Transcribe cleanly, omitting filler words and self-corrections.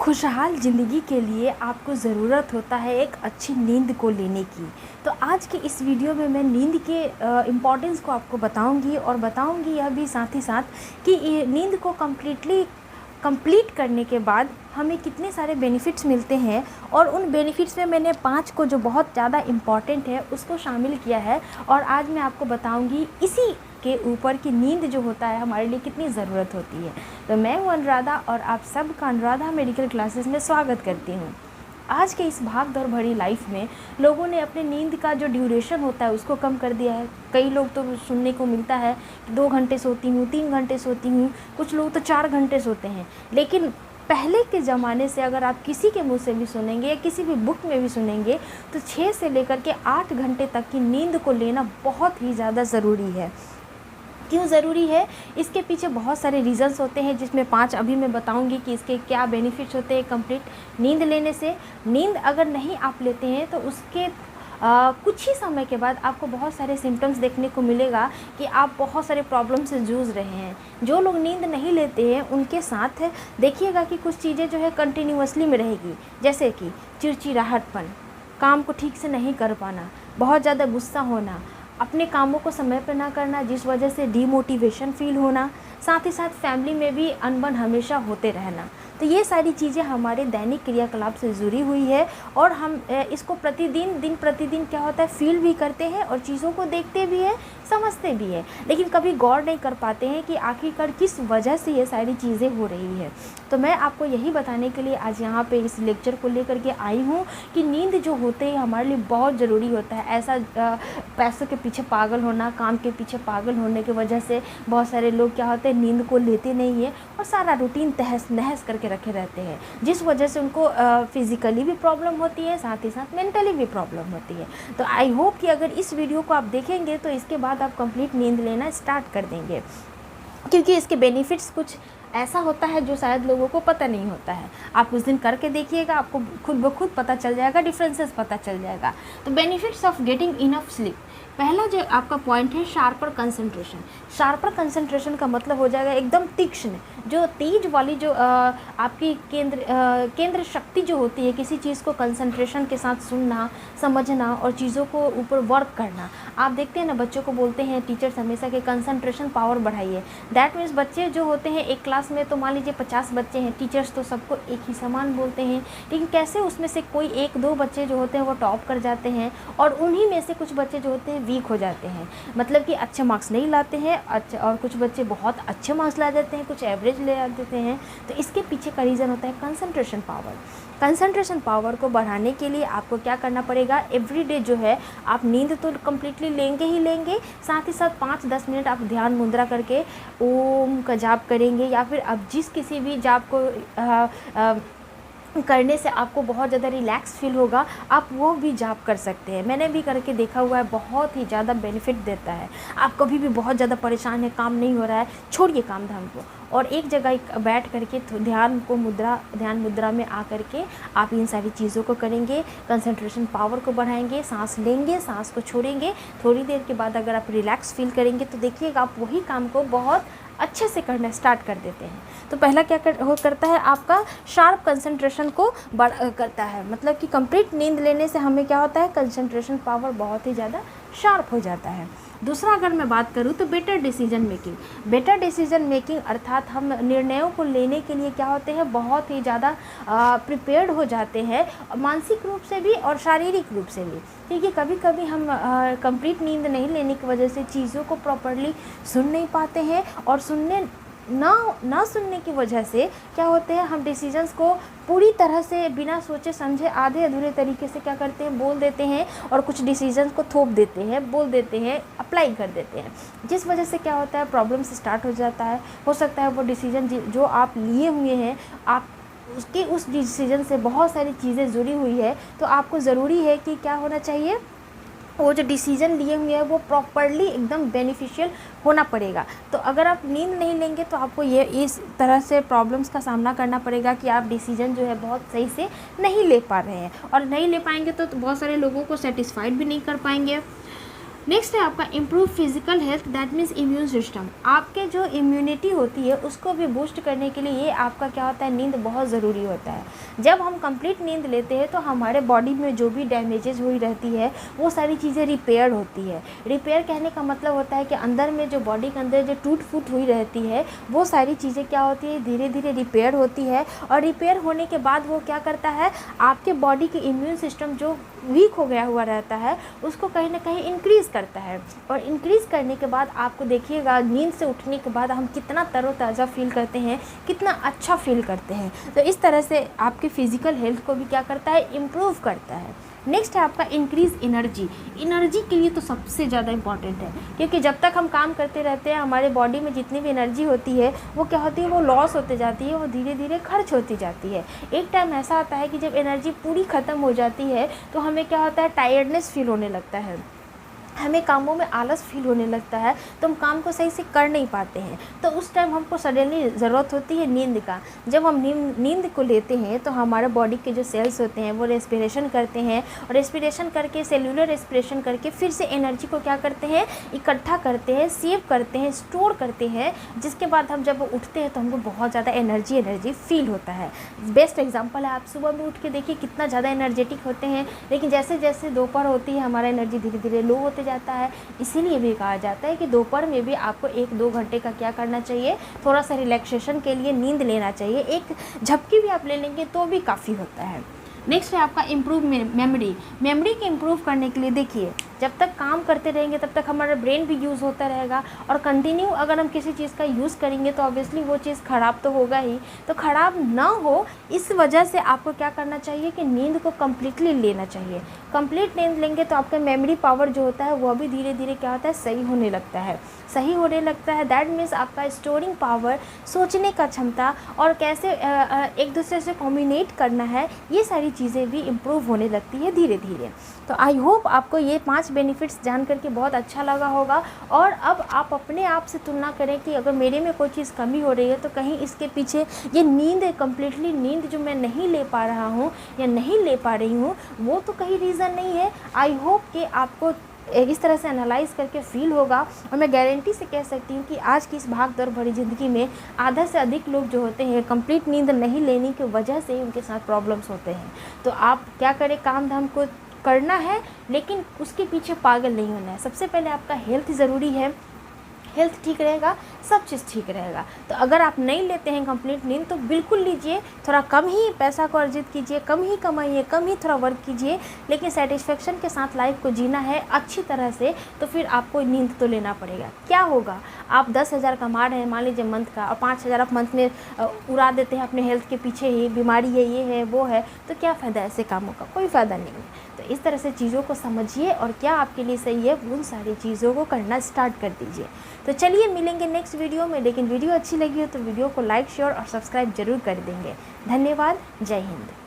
खुशहाल ज़िंदगी के लिए आपको ज़रूरत होता है एक अच्छी नींद को लेने की। तो आज के इस वीडियो में मैं नींद के इम्पोर्टेंस को आपको बताऊंगी और बताऊंगी यह भी साथ ही साथ कि ये नींद को कंप्लीट करने के बाद हमें कितने सारे बेनिफिट्स मिलते हैं। और उन बेनिफिट्स में मैंने 5 को जो बहुत ज़्यादा इम्पॉर्टेंट है उसको शामिल किया है। और आज मैं आपको बताऊंगी इसी के ऊपर कि नींद जो होता है हमारे लिए कितनी ज़रूरत होती है। तो मैं हूँ अनुराधा और आप सबका अनुराधा मेडिकल क्लासेस में स्वागत करती हूँ। आज के इस भाग दौड़ भरी लाइफ में लोगों ने अपने नींद का जो ड्यूरेशन होता है उसको कम कर दिया है। कई लोग तो सुनने को मिलता है कि 2 घंटे सोती हूँ, 3 घंटे सोती हूँ, कुछ लोग तो 4 घंटे सोते हैं। लेकिन पहले के ज़माने से अगर आप किसी के मुंह से भी सुनेंगे या किसी भी बुक में भी सुनेंगे तो 6 से लेकर के 8 घंटे तक की नींद को लेना बहुत ही ज़्यादा ज़रूरी है। क्यों ज़रूरी है? इसके पीछे बहुत सारे रीज़न्स होते हैं, जिसमें 5 अभी मैं बताऊंगी कि इसके क्या बेनिफिट्स होते हैं कंप्लीट नींद लेने से। नींद अगर नहीं आप लेते हैं तो उसके कुछ ही समय के बाद आपको बहुत सारे सिम्टम्स देखने को मिलेगा कि आप बहुत सारे प्रॉब्लम से जूझ रहे हैं। जो लोग नींद नहीं लेते हैं उनके साथ देखिएगा कि कुछ चीज़ें जो है कंटिन्यूअसली में रहेगी, जैसे कि चिड़चिड़ाहटपन, काम को ठीक से नहीं कर पाना, बहुत ज़्यादा गुस्सा होना, अपने कामों को समय पर ना करना जिस वजह से डीमोटिवेशन फील होना, साथ ही साथ फैमिली में भी अनबन हमेशा होते रहना। तो ये सारी चीज़ें हमारे दैनिक क्रियाकलाप से जुड़ी हुई है और हम इसको दिन प्रतिदिन क्या होता है फील भी करते हैं और चीज़ों को देखते भी हैं, समझते भी हैं, लेकिन कभी गौर नहीं कर पाते हैं कि आखिरकार किस वजह से ये सारी चीज़ें हो रही है। तो मैं आपको यही बताने के लिए आज यहाँ पे इस लेक्चर को लेकर के आई हूँ कि नींद जो होते हैं हमारे लिए बहुत ज़रूरी होता है। ऐसा पैसों के पीछे पागल होना, काम के पीछे पागल होने की वजह से बहुत सारे लोग क्या होते हैं नींद को लेते नहीं है और सारा रूटीन तहस नहस करके रखे रहते हैं, जिस वजह से उनको फिज़िकली भी प्रॉब्लम होती है, साथ ही साथ मेंटली भी प्रॉब्लम होती है। तो आई होप कि अगर इस वीडियो को आप देखेंगे तो इसके बाद आप कंप्लीट नींद लेना स्टार्ट कर देंगे, क्योंकि इसके बेनिफिट्स कुछ ऐसा होता है जो शायद लोगों को पता नहीं होता है। आप उस दिन करके देखिएगा, आपको खुद ब खुद पता चल जाएगा, डिफरेंसेस पता चल जाएगा। तो benefits of getting enough sleep, पहला जो आपका पॉइंट है शार्पर कंसंट्रेशन। शार्पर कंसंट्रेशन का मतलब हो जाएगा एकदम तीक्ष्ण, जो तेज वाली जो आपकी केंद्र शक्ति जो होती है, किसी चीज़ को कंसंट्रेशन के साथ सुनना, समझना और चीज़ों को ऊपर वर्क करना। आप देखते हैं ना, बच्चों को बोलते हैं टीचर्स हमेशा के कंसंट्रेशन पावर बढ़ाइए। दैट मीन्स बच्चे जो होते हैं एक क्लास में तो मान लीजिए 50 बच्चे हैं, टीचर्स तो सबको एक ही समान बोलते हैं, लेकिन कैसे उसमें से कोई 1-2 बच्चे जो होते हैं वो टॉप कर जाते हैं और उन्हीं में से कुछ बच्चे जो होते हैं वीक हो जाते हैं, मतलब कि अच्छे मार्क्स नहीं लाते हैं। अच्छा, और कुछ बच्चे बहुत अच्छे मार्क्स ला देते हैं, कुछ एवरेज ले आ देते हैं। तो इसके पीछे का रीज़न होता है कंसंट्रेशन पावर। कंसंट्रेशन पावर को बढ़ाने के लिए आपको क्या करना पड़ेगा, एवरीडे जो है आप नींद तो कम्प्लीटली लेंगे ही लेंगे, साथ ही साथ 5-10 मिनट आप ध्यान मुद्रा करके ओम का जाप करेंगे, या फिर अब जिस किसी भी जाप को करने से आपको बहुत ज़्यादा रिलैक्स फील होगा, आप वो भी जाप कर सकते हैं। मैंने भी करके देखा हुआ है, बहुत ही ज़्यादा बेनिफिट देता है। आप कभी भी बहुत ज़्यादा परेशान है, काम नहीं हो रहा है, छोड़िए काम धाम को और एक जगह बैठ करके ध्यान मुद्रा में आ करके आप इन सारी चीज़ों को करेंगे, कंसंट्रेशन पावर को बढ़ाएंगे, सांस लेंगे, सांस को छोड़ेंगे। थोड़ी देर के बाद अगर आप रिलैक्स फील करेंगे तो देखिएगा आप वही काम को बहुत अच्छे से करना स्टार्ट कर देते हैं। तो पहला क्या करता है, आपका शार्प कंसंट्रेशन को करता है, मतलब कि कंप्लीट नींद लेने से हमें क्या होता है, कंसंट्रेशन पावर बहुत ही ज़्यादा शार्प हो जाता है। दूसरा अगर मैं बात करूँ तो better decision making. Better decision making अर्थात हम निर्णयों को लेने के लिए क्या होते हैं, बहुत ही ज़्यादा प्रिपेयर्ड हो जाते हैं, मानसिक रूप से भी और शारीरिक रूप से भी, क्योंकि कभी कभी हम कंप्लीट नींद नहीं लेने की वजह से चीज़ों को प्रॉपरली सुन नहीं पाते हैं और ना सुनने की वजह से क्या होते हैं, हम डिसीजंस को पूरी तरह से बिना सोचे समझे आधे अधूरे तरीके से क्या करते हैं, बोल देते हैं और कुछ डिसीजंस को थोप देते हैं, बोल देते हैं, अप्लाई कर देते हैं, जिस वजह से क्या होता है, प्रॉब्लम्स स्टार्ट हो जाता है। हो सकता है वो डिसीजन जो आप लिए हुए हैं, आप उसके उस डिसीजन से बहुत सारी चीज़ें जुड़ी हुई है, तो आपको ज़रूरी है कि क्या होना चाहिए, वो जो डिसीजन लिए हुए हैं वो प्रॉपरली एकदम बेनिफिशियल होना पड़ेगा। तो अगर आप नींद नहीं लेंगे तो आपको ये इस तरह से प्रॉब्लम्स का सामना करना पड़ेगा कि आप डिसीजन जो है बहुत सही से नहीं ले पा रहे हैं, और नहीं ले पाएंगे तो बहुत सारे लोगों को सेटिस्फाइड भी नहीं कर पाएंगे। नेक्स्ट है आपका improve physical health, that means immune system. आपके जो इम्यूनिटी होती है उसको भी बूस्ट करने के लिए ये आपका क्या होता है, नींद बहुत ज़रूरी होता है। जब हम कंप्लीट नींद लेते हैं तो हमारे बॉडी में जो भी डैमेजेस हुई रहती है वो सारी चीज़ें रिपेयर होती है। रिपेयर कहने का मतलब होता है कि अंदर में जो बॉडी के अंदर जो टूट फूट हुई रहती है वो सारी चीज़ें क्या होती है, धीरे धीरे रिपेयर होती है। और रिपेयर होने के बाद वो क्या करता है, आपके बॉडी के इम्यून सिस्टम जो वीक हो गया हुआ रहता है उसको कहीं ना कहीं इंक्रीज़ करता है। और इंक्रीज़ करने के बाद आपको देखिएगा नींद से उठने के बाद हम कितना तरोताज़ा फील करते हैं, कितना अच्छा फील करते हैं। तो इस तरह से आपके फिज़िकल हेल्थ को भी क्या करता है, इम्प्रूव करता है। नेक्स्ट है आपका इंक्रीज़ एनर्जी। एनर्जी के लिए तो सबसे ज़्यादा इंपॉर्टेंट है, क्योंकि जब तक हम काम करते रहते हैं हमारे बॉडी में जितनी भी एनर्जी होती है वो क्या होती है, वो लॉस होते जाती है, वो धीरे धीरे खर्च होती जाती है। एक टाइम ऐसा आता है कि जब एनर्जी पूरी ख़त्म हो जाती है तो हमें क्या होता है, टायर्डनेस फील होने लगता है, हमें कामों में आलस फील होने लगता है, तो हम काम को सही से कर नहीं पाते हैं। तो उस टाइम हमको सडनली ज़रूरत होती है नींद का। जब हम नींद को लेते हैं तो हमारे बॉडी के जो सेल्स होते हैं वो रेस्पिरेशन करते हैं, और रेस्पिरेशन करके, सेल्यूलर रेस्पिरेशन करके फिर से एनर्जी को क्या करते हैं, इकट्ठा करते हैं, सेव करते हैं, स्टोर करते हैं, जिसके बाद हम जब उठते हैं तो हमको बहुत ज़्यादा एनर्जी फील होता है। बेस्ट एग्जाम्पल है, आप सुबह में उठ के देखिए कितना ज़्यादा एनर्जेटिक होते हैं, लेकिन जैसे जैसे दोपहर होती है हमारा एनर्जी धीरे धीरे लो होते जाता है। इसीलिए भी कहा जाता है कि दोपहर में भी आपको 1-2 घंटे का क्या करना चाहिए, थोड़ा सा रिलैक्सेशन के लिए नींद लेना चाहिए। एक झपकी भी आप ले लेंगे तो भी काफ़ी होता है। नेक्स्ट है आपका इम्प्रूव मेमोरी। मेमोरी के इम्प्रूव करने के लिए देखिए, जब तक काम करते रहेंगे तब तक हमारा ब्रेन भी यूज़ होता रहेगा, और कंटिन्यू अगर हम किसी चीज़ का यूज़ करेंगे तो ऑब्वियसली वो चीज़ ख़राब तो होगा ही। तो ख़राब ना हो इस वजह से आपको क्या करना चाहिए कि नींद को कम्प्लीटली लेना चाहिए। कंप्लीट नींद लेंगे तो आपका मेमोरी पावर जो होता है वो भी धीरे धीरे क्या होता है, सही होने लगता है। दैट मीन्स आपका स्टोरिंग पावर, सोचने का क्षमता, और कैसे एक दूसरे से कम्युनिकेट करना है, ये सारी चीज़ें भी इम्प्रूव होने लगती है धीरे धीरे। तो आई होप आपको ये 5 बेनिफिट्स जान करके बहुत अच्छा लगा होगा। और अब आप अपने आप से तुलना करें कि अगर मेरे में कोई चीज़ कमी हो रही है तो कहीं इसके पीछे ये नींद, कम्प्लीटली नींद जो मैं नहीं ले पा रहा हूँ या नहीं ले पा रही हूँ, वो तो कहीं रीज़न नहीं है। आई होप कि आपको इस तरह से एनालाइज़ करके फ़ील होगा। और मैं गारंटी से कह सकती हूँ कि आज की इस भाग दौड़ भरी ज़िंदगी में आधा से अधिक लोग जो होते हैं कंप्लीट नींद नहीं लेने की वजह से ही उनके साथ प्रॉब्लम्स होते हैं। तो आप क्या करें, काम धाम को करना है लेकिन उसके पीछे पागल नहीं होना है। सबसे पहले आपका हेल्थ ज़रूरी है, हेल्थ ठीक रहेगा, सब चीज़ ठीक रहेगा। तो अगर आप नहीं लेते हैं कंप्लीट नींद तो बिल्कुल लीजिए, थोड़ा कम ही पैसा को अर्जित कीजिए, कम ही कमाइए, कम ही थोड़ा वर्क कीजिए, लेकिन सेटिस्फेक्शन के साथ लाइफ को जीना है अच्छी तरह से, तो फिर आपको नींद तो लेना पड़ेगा। क्या होगा, आप 10,000 कमा रहे हैं मान लीजिए मंथ का, और 5,000 आप मंथ में उड़ा देते हैं अपने हेल्थ के पीछे ही, बीमारी है, ये है, वो है, तो क्या फ़ायदा ऐसे कामों का, कोई फ़ायदा नहीं है। तो इस तरह से चीज़ों को समझिए और क्या आपके लिए सही है उन सारी चीज़ों को करना स्टार्ट कर दीजिए। तो चलिए मिलेंगे नेक्स्ट वीडियो में, लेकिन वीडियो अच्छी लगी हो तो वीडियो को लाइक, शेयर और सब्सक्राइब जरूर कर देंगे। धन्यवाद, जय हिंद।